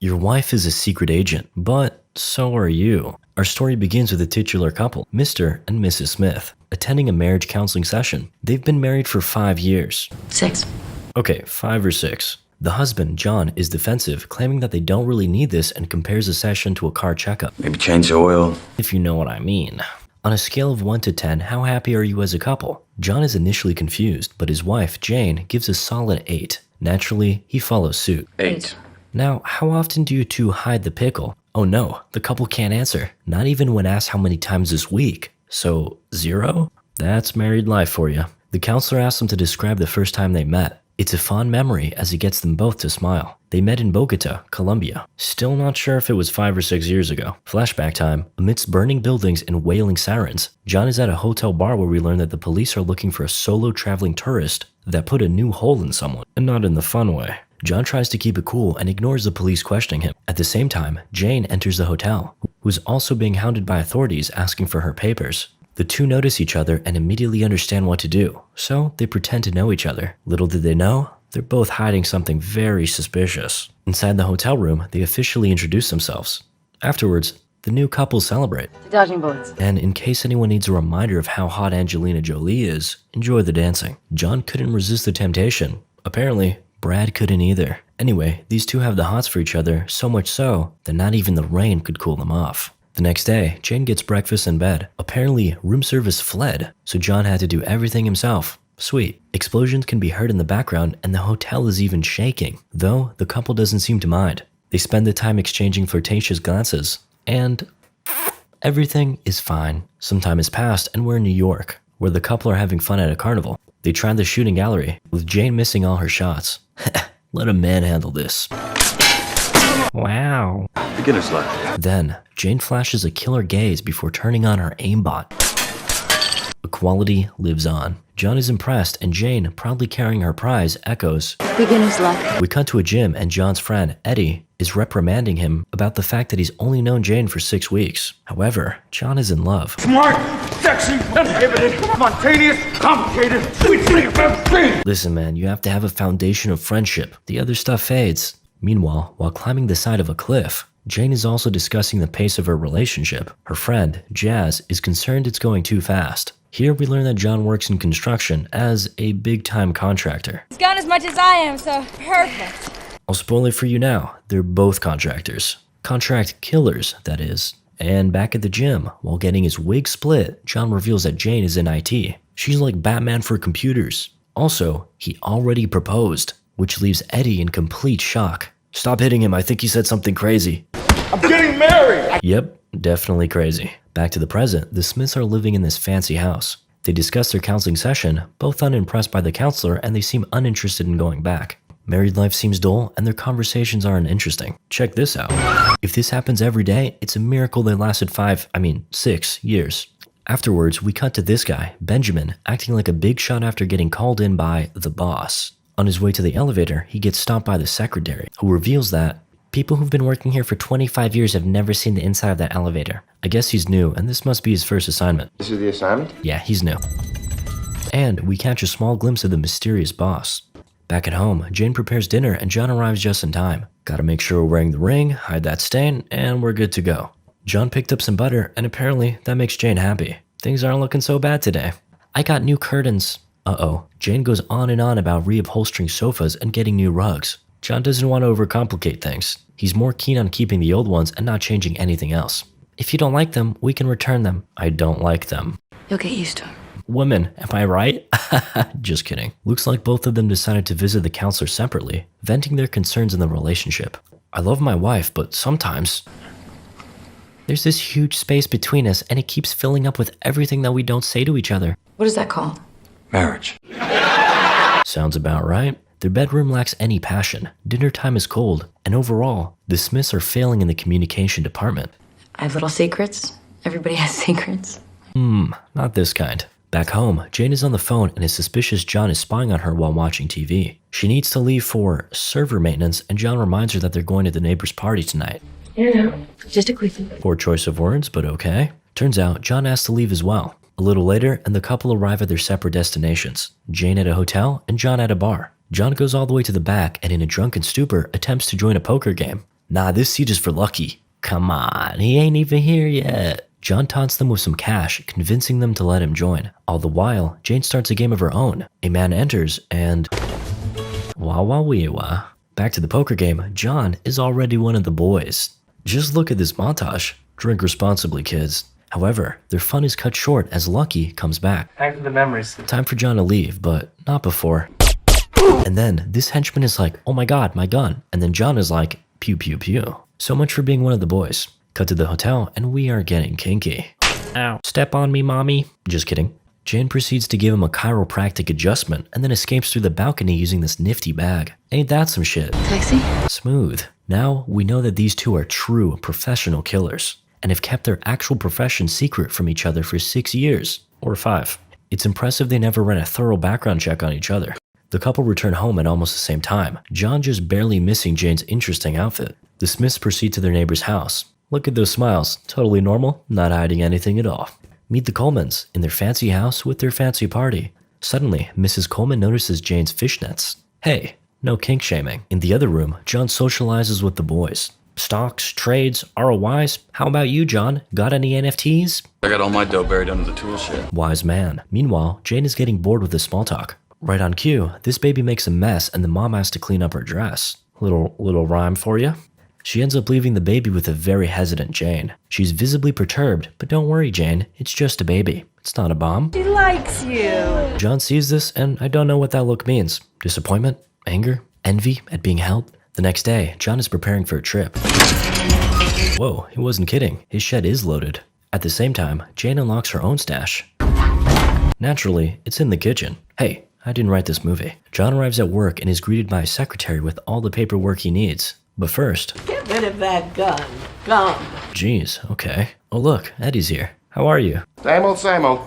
Your wife is a secret agent, but so are you. Our story begins with a titular couple, Mr. and Mrs. Smith, attending a marriage counseling session. They've been married for 5 years. 6. Okay, 5 or 6. The husband, John, is defensive, claiming that they don't really need this and compares the session to a car checkup. Maybe change the oil. If you know what I mean. On a scale of 1 to 10, how happy are you as a couple? John is initially confused, but his wife, Jane, gives a solid 8. Naturally, he follows suit. 8. Now, how often do you two hide the pickle? Oh no, the couple can't answer, not even when asked how many times this week. So, 0? That's married life for you. The counselor asks them to describe the first time they met. It's a fond memory as it gets them both to smile. They met in Bogota, Colombia. Still not sure if it was 5 or 6 years ago. Flashback time. Amidst burning buildings and wailing sirens, John is at a hotel bar where we learn that the police are looking for a solo traveling tourist that put a new hole in someone, and not in the fun way. John tries to keep it cool and ignores the police questioning him. At the same time, Jane enters the hotel, who's also being hounded by authorities asking for her papers. The two notice each other and immediately understand what to do, so they pretend to know each other. Little did they know, they're both hiding something very suspicious. Inside the hotel room, they officially introduce themselves. Afterwards, the new couple celebrate. Dodging bullets. And in case anyone needs a reminder of how hot Angelina Jolie is, enjoy the dancing. John couldn't resist the temptation. Apparently, Brad couldn't either. Anyway, these two have the hots for each other, so much so that not even the rain could cool them off. The next day, Jane gets breakfast in bed. Apparently, room service fled, so John had to do everything himself. Sweet. Explosions can be heard in the background and the hotel is even shaking, though the couple doesn't seem to mind. They spend the time exchanging flirtatious glances, and everything is fine. Some time has passed and we're in New York, where the couple are having fun at a carnival. They try the shooting gallery, with Jane missing all her shots. Let a man handle this. Wow. Beginner's luck. Then, Jane flashes a killer gaze before turning on her aimbot. Equality lives on. John is impressed and Jane, proudly carrying her prize, echoes. Beginner's luck. We cut to a gym and John's friend, Eddie, is reprimanding him about the fact that he's only known Jane for 6 weeks. However, John is in love. Smart, sexy, uninhibited, spontaneous, complicated, sweet thing of everything. Listen man, you have to have a foundation of friendship. The other stuff fades. Meanwhile, while climbing the side of a cliff, Jane is also discussing the pace of her relationship. Her friend, Jazz, is concerned it's going too fast. Here we learn that John works in construction as a big-time contractor. He's gone as much as I am, so perfect. I'll spoil it for you now. They're both contractors. Contract killers, that is. And back at the gym, while getting his wig split, John reveals that Jane is in IT. She's like Batman for computers. Also, he already proposed, which leaves Eddie in complete shock. Stop hitting him, I think he said something crazy. I'm getting married. Yep, definitely crazy. Back to the present, the Smiths are living in this fancy house. They discuss their counseling session, both unimpressed by the counselor, and they seem uninterested in going back. Married life seems dull, and their conversations aren't interesting. Check this out. If this happens every day, it's a miracle they lasted 6 years. Afterwards, we cut to this guy, Benjamin, acting like a big shot after getting called in by the boss. On his way to the elevator, he gets stopped by the secretary, who reveals that people who've been working here for 25 years have never seen the inside of that elevator. I guess he's new, and this must be his first assignment. This is the assignment? Yeah, he's new. And we catch a small glimpse of the mysterious boss. Back at home, Jane prepares dinner and John arrives just in time. Gotta make sure we're wearing the ring, hide that stain, and we're good to go. John picked up some butter, and apparently that makes Jane happy. Things aren't looking so bad today. I got new curtains. Uh-oh. Jane goes on and on about reupholstering sofas and getting new rugs. John doesn't want to overcomplicate things. He's more keen on keeping the old ones and not changing anything else. If you don't like them, we can return them. I don't like them. You'll get used to them. Women, am I right? Just kidding. Looks like both of them decided to visit the counselor separately, venting their concerns in the relationship. I love my wife, but sometimes there's this huge space between us and it keeps filling up with everything that we don't say to each other. What is that called? Marriage. Sounds about right. Their bedroom lacks any passion, dinner time is cold, and overall, the Smiths are failing in the communication department. I have little secrets. Everybody has secrets. Not this kind. Back home, Jane is on the phone and is suspicious John is spying on her while watching TV. She needs to leave for server maintenance, and John reminds her that they're going to the neighbor's party tonight. Yeah, just a quickie. Poor choice of words, but okay. Turns out, John has to leave as well. A little later, and the couple arrive at their separate destinations. Jane at a hotel, and John at a bar. John goes all the way to the back and in a drunken stupor attempts to join a poker game. Nah, this seat is for Lucky. Come on, he ain't even here yet. John taunts them with some cash, convincing them to let him join. All the while, Jane starts a game of her own. A man enters and... wah wah wee wah. Back to the poker game, John is already one of the boys. Just look at this montage. Drink responsibly, kids. However, their fun is cut short as Lucky comes back. Back to the memories. Time for John to leave, but not before. And then this henchman is like, oh my god, my gun. And then John is like, pew pew pew. So much for being one of the boys. Cut to the hotel and we are getting kinky. Ow. Step on me, mommy. Just kidding. Jane proceeds to give him a chiropractic adjustment and then escapes through the balcony using this nifty bag. Ain't that some shit? Taxi? Smooth. Now we know that these two are true professional killers and have kept their actual profession secret from each other for 6 years, or 5. It's impressive they never ran a thorough background check on each other. The couple return home at almost the same time, John just barely missing Jane's interesting outfit. The Smiths proceed to their neighbor's house. Look at those smiles, totally normal, not hiding anything at all. Meet the Colemans in their fancy house with their fancy party. Suddenly, Mrs. Coleman notices Jane's fishnets. Hey, no kink shaming. In the other room, John socializes with the boys. Stocks, trades, ROIs. How about you, John? Got any NFTs? I got all my dough buried under the tool shed. Wise man. Meanwhile, Jane is getting bored with the small talk. Right on cue, this baby makes a mess and the mom has to clean up her dress. Little rhyme for you? She ends up leaving the baby with a very hesitant Jane. She's visibly perturbed, but don't worry, Jane. It's just a baby. It's not a bomb. She likes you. John sees this, and I don't know what that look means. Disappointment? Anger? Envy at being helped? The next day, John is preparing for a trip. Whoa, he wasn't kidding. His shed is loaded. At the same time, Jane unlocks her own stash. Naturally, it's in the kitchen. Hey, I didn't write this movie. John arrives at work and is greeted by a secretary with all the paperwork he needs. But first... Get rid of that gun. Gum. Geez, okay. Oh look, Eddie's here. How are you? Same old, same old.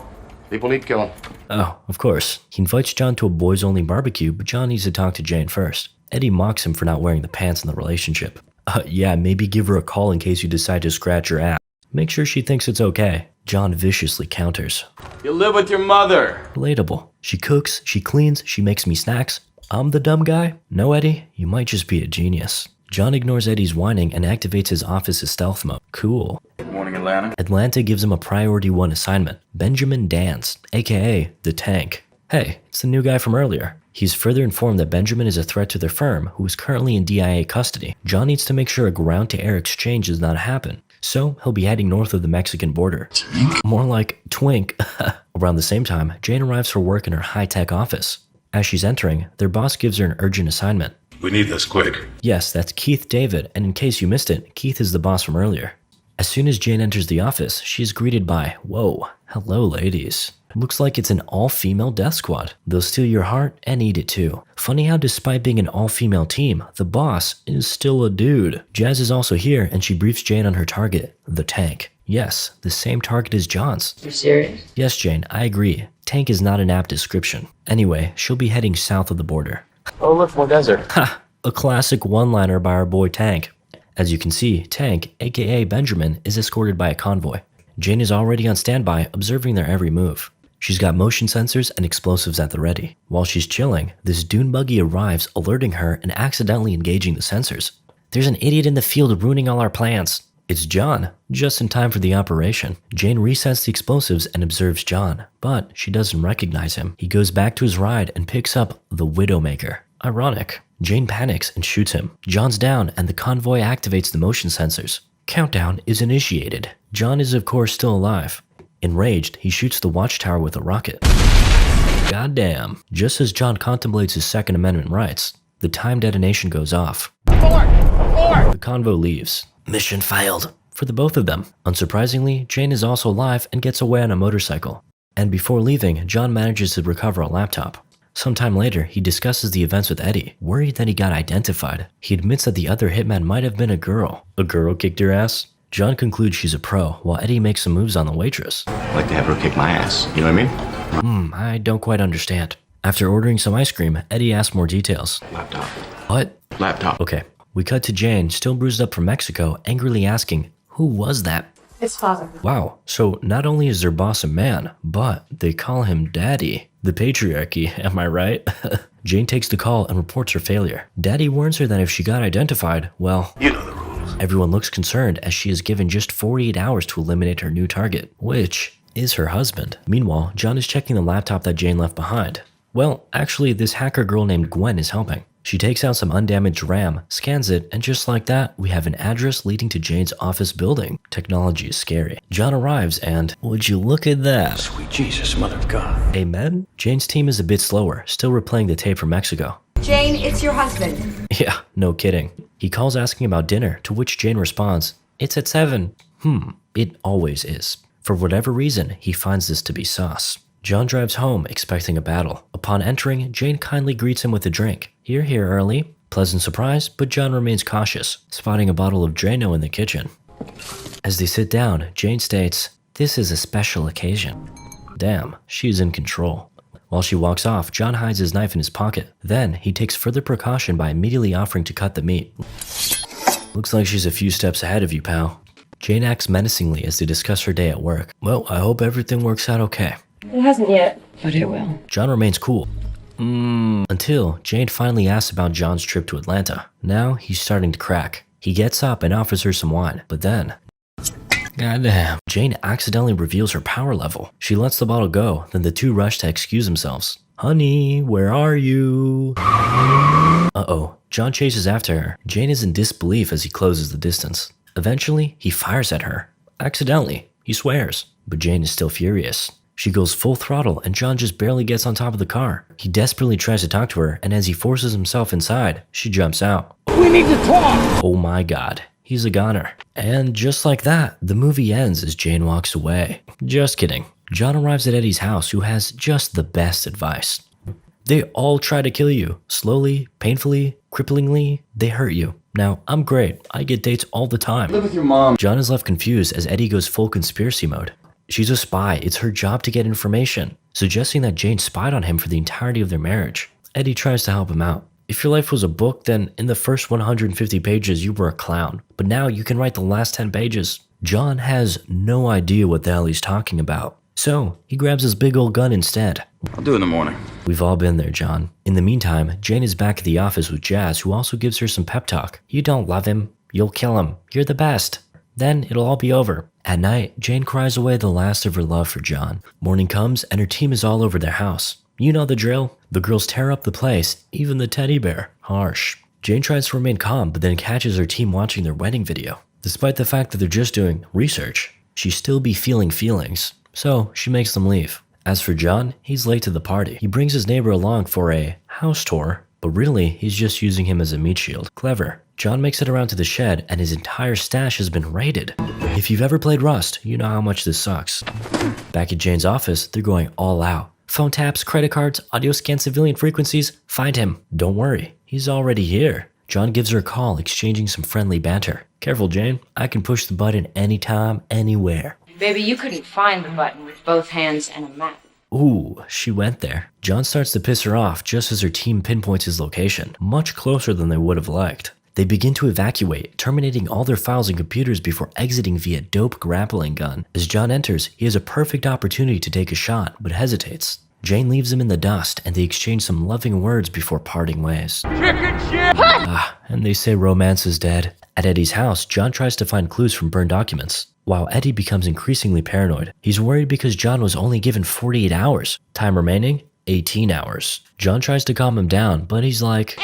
People need killing. Oh, of course. He invites John to a boys-only barbecue, but John needs to talk to Jane first. Eddie mocks him for not wearing the pants in the relationship. Yeah, maybe give her a call in case you decide to scratch her ass. Make sure she thinks it's okay. John viciously counters. You live with your mother. Relatable. She cooks, she cleans, she makes me snacks. I'm the dumb guy? No, Eddie, you might just be a genius. John ignores Eddie's whining and activates his office's stealth mode. Cool. Good morning, Atlanta. Atlanta gives him a priority 1 assignment. Benjamin Dance, aka the Tank. Hey, it's the new guy from earlier. He's further informed that Benjamin is a threat to their firm, who is currently in DIA custody. John needs to make sure a ground-to-air exchange does not happen. So, he'll be heading north of the Mexican border. More like Twink. Around the same time, Jane arrives for work in her high-tech office. As she's entering, their boss gives her an urgent assignment. We need this quick. Yes, that's Keith David, and in case you missed it, Keith is the boss from earlier. As soon as Jane enters the office, she is greeted by, whoa, hello ladies. Looks like it's an all-female death squad. They'll steal your heart and eat it too. Funny how despite being an all-female team, the boss is still a dude. Jazz is also here and she briefs Jane on her target, the Tank. Yes, the same target as John's. You serious? Yes, Jane, I agree. Tank is not an apt description. Anyway, she'll be heading south of the border. Oh, look, more desert. Ha! A classic one-liner by our boy Tank. As you can see, Tank, aka Benjamin, is escorted by a convoy. Jane is already on standby, observing their every move. She's got motion sensors and explosives at the ready. While she's chilling, this dune buggy arrives, alerting her and accidentally engaging the sensors. There's an idiot in the field ruining all our plans. It's John, just in time for the operation. Jane resets the explosives and observes John, but she doesn't recognize him. He goes back to his ride and picks up the Widowmaker. Ironic. Jane panics and shoots him. John's down and the convoy activates the motion sensors. Countdown is initiated. John is of course still alive. Enraged, he shoots the watchtower with a rocket. Goddamn. Just as John contemplates his Second Amendment rights, the timed detonation goes off. The convo leaves. Mission failed. For the both of them. Unsurprisingly, Jane is also alive and gets away on a motorcycle. And before leaving, John manages to recover a laptop. Sometime later, he discusses the events with Eddie, worried that he got identified. He admits that the other hitman might have been a girl. A girl kicked her ass? John concludes she's a pro, while Eddie makes some moves on the waitress. I'd like to have her kick my ass. You know what I mean? I don't quite understand. After ordering some ice cream, Eddie asks more details. Laptop. What? Laptop. Okay. We cut to Jane, still bruised up from Mexico, angrily asking, who was that? His father. Wow, so not only is their boss a man, but they call him Daddy. The patriarchy, am I right? Jane takes the call and reports her failure. Daddy warns her that if she got identified, well... You know the rules. Everyone looks concerned as she is given just 48 hours to eliminate her new target, which is her husband. Meanwhile, John is checking the laptop that Jane left behind. Well, actually, this hacker girl named Gwen is helping. She takes out some undamaged RAM, scans it, and just like that, we have an address leading to Jane's office building. Technology is scary. John arrives and, would you look at that? Sweet Jesus, mother of God. Amen? Jane's team is a bit slower, still replaying the tape from Mexico. Jane, it's your husband. Yeah, no kidding. He calls asking about dinner, to which Jane responds, it's at 7. It always is. For whatever reason, he finds this to be sus. John drives home expecting a battle. Upon entering, Jane kindly greets him with a drink. You're here early. Pleasant surprise, but John remains cautious, spotting a bottle of Drano in the kitchen. As they sit down, Jane states, this is a special occasion. Damn, she's in control. While she walks off, John hides his knife in his pocket. Then, he takes further precaution by immediately offering to cut the meat. Looks like she's a few steps ahead of you, pal. Jane acts menacingly as they discuss her day at work. Well, I hope everything works out okay. It hasn't yet, but it will. John remains cool. Until Jane finally asks about John's trip to Atlanta. Now he's starting to crack. He gets up and offers her some wine, but then... Goddamn. Jane accidentally reveals her power level. She lets the bottle go, then the two rush to excuse themselves. Honey, where are you? Uh-oh. John chases after her. Jane is in disbelief as he closes the distance. Eventually, he fires at her. Accidentally, he swears. But Jane is still furious. She goes full throttle and John just barely gets on top of the car. He desperately tries to talk to her, and as he forces himself inside, she jumps out. We need to talk! Oh my god, he's a goner. And just like that, the movie ends as Jane walks away. Just kidding. John arrives at Eddie's house, who has just the best advice. They all try to kill you. Slowly, painfully, cripplingly, they hurt you. Now, I'm great. I get dates all the time. Live with your mom. John is left confused as Eddie goes full conspiracy mode. She's a spy. It's her job to get information, suggesting that Jane spied on him for the entirety of their marriage. Eddie tries to help him out. If your life was a book, then in the first 150 pages you were a clown, but now you can write the last 10 pages. John has no idea what the hell he's talking about, so he grabs his big old gun instead. I'll do it in the morning. We've all been there, John. In the meantime, Jane is back at the office with Jazz, who also gives her some pep talk. You don't love him. You'll kill him. You're the best. Then it'll all be over. At night, Jane cries away the last of her love for John. Morning comes and her team is all over their house. You know the drill. The girls tear up the place, even the teddy bear. Harsh. Jane tries to remain calm, but then catches her team watching their wedding video. Despite the fact that they're just doing research, she still be feeling feelings. So she makes them leave. As for John, he's late to the party. He brings his neighbor along for a house tour, but really, he's just using him as a meat shield. Clever. John makes it around to the shed and his entire stash has been raided. If you've ever played Rust, you know how much this sucks. Back at Jane's office, they're going all out. Phone taps, credit cards, audio scan civilian frequencies. Find him. Don't worry, he's already here. John gives her a call, exchanging some friendly banter. Careful, Jane. I can push the button anytime, anywhere. Baby, you couldn't find the button with both hands and a map. Ooh, she went there. John starts to piss her off just as her team pinpoints his location, much closer than they would have liked. They begin to evacuate, terminating all their files and computers before exiting via dope grappling gun. As John enters, he has a perfect opportunity to take a shot, but hesitates. Jane leaves him in the dust, and they exchange some loving words before parting ways. Chicken shit! And they say romance is dead. At Eddie's house, John tries to find clues from burned documents. While Eddie becomes increasingly paranoid, he's worried because John was only given 48 hours. Time remaining, 18 hours. John tries to calm him down, but he's like,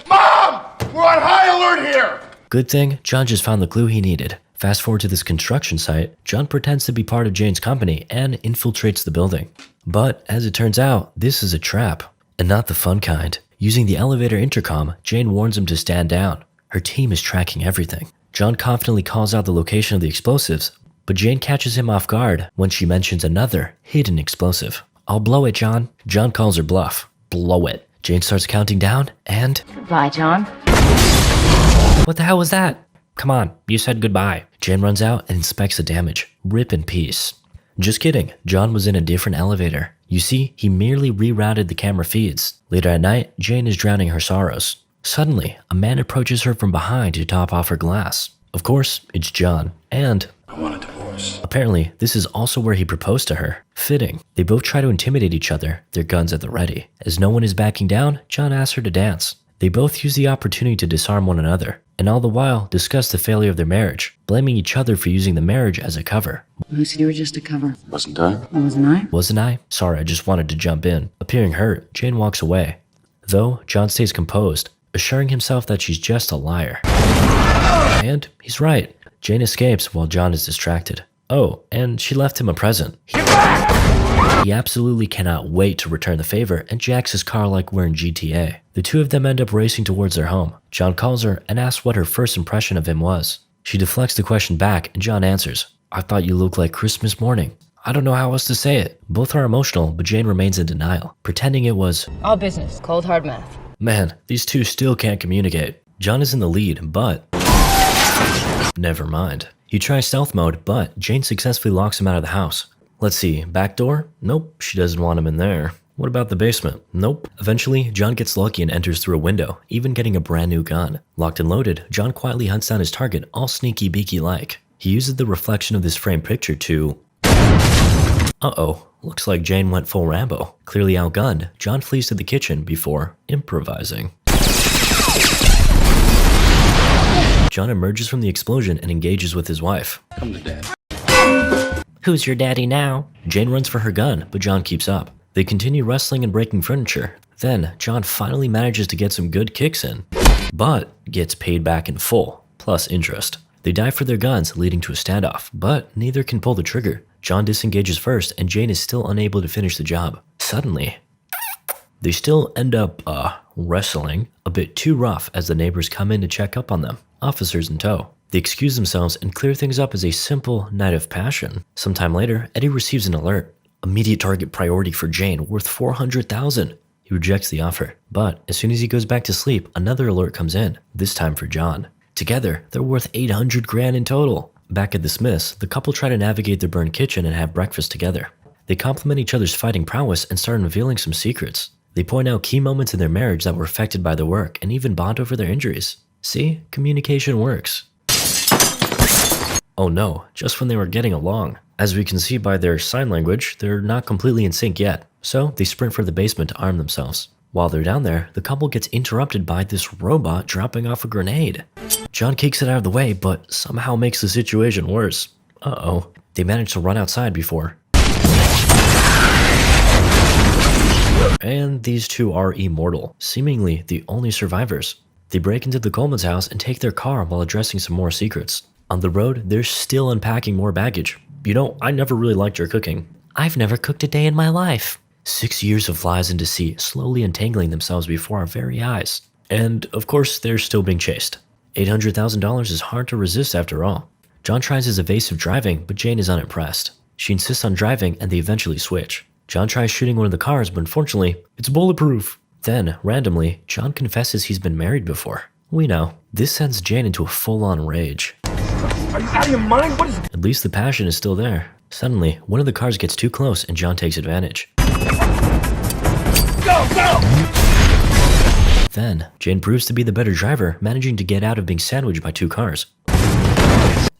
Mom! We're on high alert here! good thing, John just found the clue he needed. Fast forward to this construction site, John pretends to be part of Jane's company and infiltrates the building. But as it turns out, this is a trap, and not the fun kind. Using the elevator intercom, Jane warns him to stand down. Her team is tracking everything. John confidently calls out the location of the explosives, but Jane catches him off guard when she mentions another hidden explosive. I'll blow it, John. John calls her bluff. Blow it. Jane starts counting down, and... Goodbye, John. What the hell was that? Come on, you said goodbye. Jane runs out and inspects the damage. Rip in peace. Just kidding, John was in a different elevator. You see, he merely rerouted the camera feeds. Later at night, Jane is drowning her sorrows. Suddenly, a man approaches her from behind to top off her glass. Of course, it's John, and... I want a divorce. apparently, this is also where he proposed to her. Fitting. They both try to intimidate each other, their guns at the ready. As no one is backing down, John asks her to dance. They both use the opportunity to disarm one another, and all the while discuss the failure of their marriage, blaming each other for using the marriage as a cover. Who said you were just a cover? Wasn't I? Oh, wasn't I? Wasn't I? Sorry, I just wanted to jump in. Appearing hurt, Jane walks away. Though, John stays composed, assuring himself that she's just a liar. And he's right. Jane escapes while John is distracted. Oh, and she left him a present. He absolutely cannot wait to return the favor and jacks his car like we're in GTA. The two of them end up racing towards their home. John calls her and asks what her first impression of him was. She deflects the question back and John answers, "I thought you looked like Christmas morning." I don't know how else to say it. Both are emotional, but Jane remains in denial, pretending it was All business. Cold hard math. Man, these two still can't communicate. John is in the lead, but never mind. He tries stealth mode, but Jane successfully locks him out of the house. Let's see, back door? Nope, she doesn't want him in there. What about the basement? Nope. Eventually, John gets lucky and enters through a window, even getting a brand new gun. Locked and loaded, John quietly hunts down his target, all sneaky beaky like. He uses the reflection of this framed picture to... Uh-oh, looks like Jane went full Rambo. Clearly outgunned, John flees to the kitchen before improvising. John emerges from the explosion and engages with his wife. Come to dad. Who's your daddy now? Jane runs for her gun, but John keeps up. They continue wrestling and breaking furniture. Then, John finally manages to get some good kicks in, but gets paid back in full, plus interest. They dive for their guns, leading to a standoff, but neither can pull the trigger. John disengages first, and Jane is still unable to finish the job. Suddenly, they still end up, wrestling a bit too rough as the neighbors come in to check up on them, officers in tow. They excuse themselves and clear things up as a simple night of passion. Sometime later, Eddie receives an alert. Immediate target priority for Jane, worth $400,000. He rejects the offer, but as soon as he goes back to sleep, another alert comes in, this time for John. Together, they're worth $800,000 in total. Back at the Smiths, the couple try to navigate their burned kitchen and have breakfast together. They compliment each other's fighting prowess and start unveiling some secrets. They point out key moments in their marriage that were affected by the work and even bond over their injuries. See, communication works. Oh no, just when they were getting along. As we can see by their sign language, they're not completely in sync yet, so they sprint for the basement to arm themselves. While they're down there, the couple gets interrupted by this robot dropping off a grenade. John kicks it out of the way, but somehow makes the situation worse. Uh-oh, they manage to run outside before. And these two are immortal, seemingly the only survivors. They break into the Coleman's house and take their car while addressing some more secrets. On the road, they're still unpacking more baggage. You know, I never really liked your cooking. I've never cooked a day in my life. 6 years of lies and deceit slowly entangling themselves before our very eyes. And, of course, they're still being chased. $800,000 is hard to resist after all. John tries his evasive driving, but Jane is unimpressed. She insists on driving and they eventually switch. John tries shooting one of the cars, but unfortunately, it's bulletproof. Then, randomly, John confesses he's been married before. We know. This sends Jane into a full-on rage. Are you out of your mind? What is... At least the passion is still there. Suddenly, one of the cars gets too close and John takes advantage. Go, go! Then, Jane proves to be the better driver, managing to get out of being sandwiched by two cars.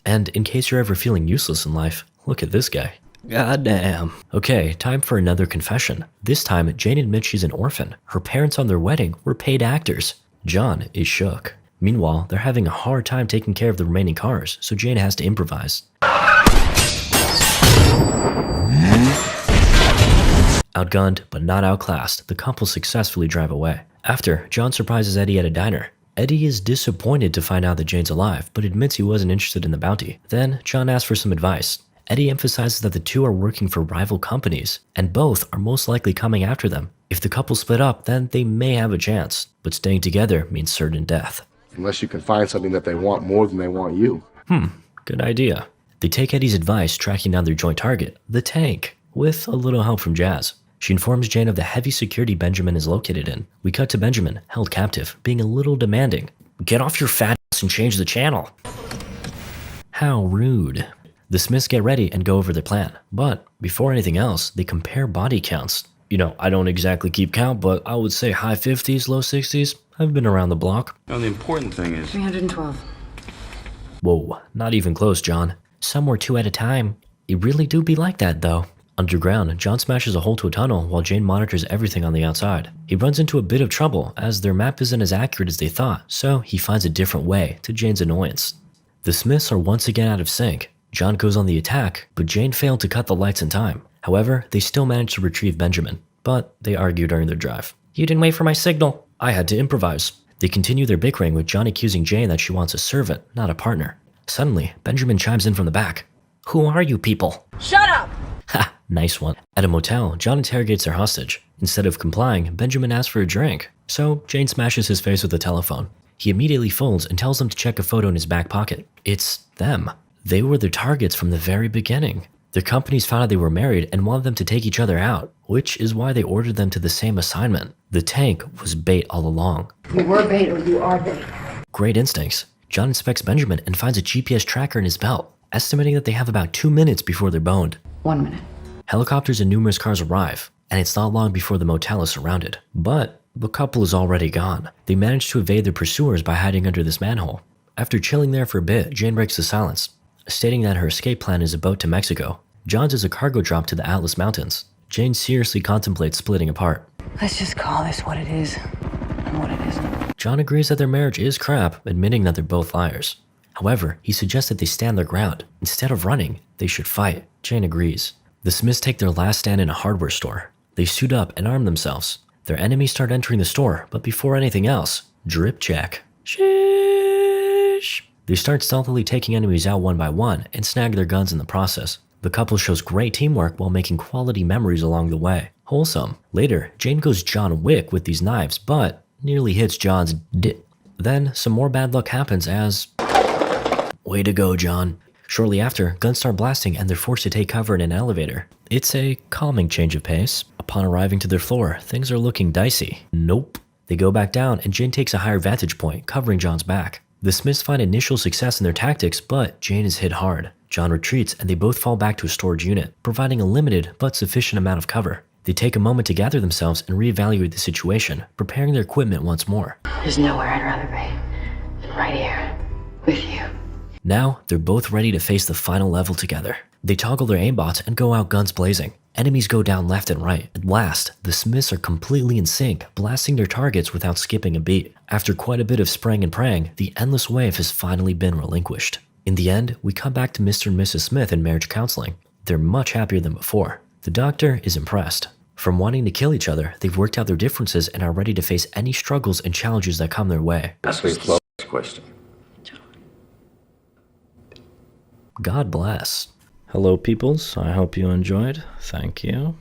And in case you're ever feeling useless in life, look at this guy. Goddamn. Okay, time for another confession. This time, Jane admits she's an orphan. Her parents on their wedding were paid actors. John is shook. Meanwhile, they're having a hard time taking care of the remaining cars, so Jane has to improvise. Outgunned, but not outclassed, the couple successfully drive away. After, John surprises Eddie at a diner. Eddie is disappointed to find out that Jane's alive, but admits he wasn't interested in the bounty. Then, John asks for some advice. Eddie emphasizes that the two are working for rival companies, and both are most likely coming after them. If the couple split up, then they may have a chance, but staying together means certain death. Unless you can find something that they want more than they want you. Good idea. They take Eddie's advice, tracking down their joint target, the tank, with a little help from Jazz. She informs Jane of the heavy security Benjamin is located in. We cut to Benjamin, held captive, being a little demanding. Get off your fat ass and change the channel. How rude. The Smiths get ready and go over their plan. But before anything else, they compare body counts. You know, I don't exactly keep count, but I would say high 50s, low 60s. I've been around the block. Now, the important thing is... 312. Whoa, not even close, John. Some were two at a time. It really do be like that, though. Underground, John smashes a hole to a tunnel while Jane monitors everything on the outside. He runs into a bit of trouble as their map isn't as accurate as they thought, so he finds a different way, to Jane's annoyance. The Smiths are once again out of sync. John goes on the attack, but Jane failed to cut the lights in time. However, they still manage to retrieve Benjamin, but they argue during their drive. "You didn't wait for my signal. I had to improvise." They continue their bickering with John accusing Jane that she wants a servant, not a partner. Suddenly, Benjamin chimes in from the back. "Who are you people?" Shut up! Ha, nice one. At a motel, John interrogates their hostage. Instead of complying, Benjamin asks for a drink, so Jane smashes his face with the telephone. He immediately folds and tells them to check a photo in his back pocket. It's them. They were their targets from the very beginning. Their companies found out they were married and wanted them to take each other out, which is why they ordered them to the same assignment. The tank was bait all along. You were bait or you are bait. Great instincts. John inspects Benjamin and finds a GPS tracker in his belt, estimating that they have about 2 minutes before they're boned. 1 minute. Helicopters and numerous cars arrive, and it's not long before the motel is surrounded. But the couple is already gone. They manage to evade their pursuers by hiding under this manhole. After chilling there for a bit, Jane breaks the silence, stating that her escape plan is a boat to Mexico. John's is a cargo drop to the Atlas Mountains. Jane seriously contemplates splitting apart. Let's just call this what it is and what it isn't. John agrees that their marriage is crap, admitting that they're both liars. However, he suggests that they stand their ground. Instead of running, they should fight. Jane agrees. The Smiths take their last stand in a hardware store. They suit up and arm themselves. Their enemies start entering the store, but before anything else, drip check. Sheesh. They start stealthily taking enemies out one by one and snag their guns in the process. The couple shows great teamwork while making quality memories along the way. Wholesome. Later, Jane goes John Wick with these knives, but nearly hits John's Then, some more bad luck happens as... Way to go, John. Shortly after, guns start blasting and they're forced to take cover in an elevator. It's a calming change of pace. Upon arriving to their floor, things are looking dicey. Nope. They go back down and Jane takes a higher vantage point, covering John's back. The Smiths find initial success in their tactics, but Jane is hit hard. John retreats and they both fall back to a storage unit, providing a limited but sufficient amount of cover. They take a moment to gather themselves and reevaluate the situation, preparing their equipment once more. There's nowhere I'd rather be than right here with you. Now, they're both ready to face the final level together. They toggle their aimbots and go out guns blazing. Enemies go down left and right. At last, the Smiths are completely in sync, blasting their targets without skipping a beat. After quite a bit of spraying and praying, the endless wave has finally been relinquished. In the end, we come back to Mr. and Mrs. Smith in marriage counseling. They're much happier than before. The doctor is impressed. From wanting to kill each other, they've worked out their differences and are ready to face any struggles and challenges that come their way. Sweet flow question. God bless. Hello, peoples. I hope you enjoyed. Thank you.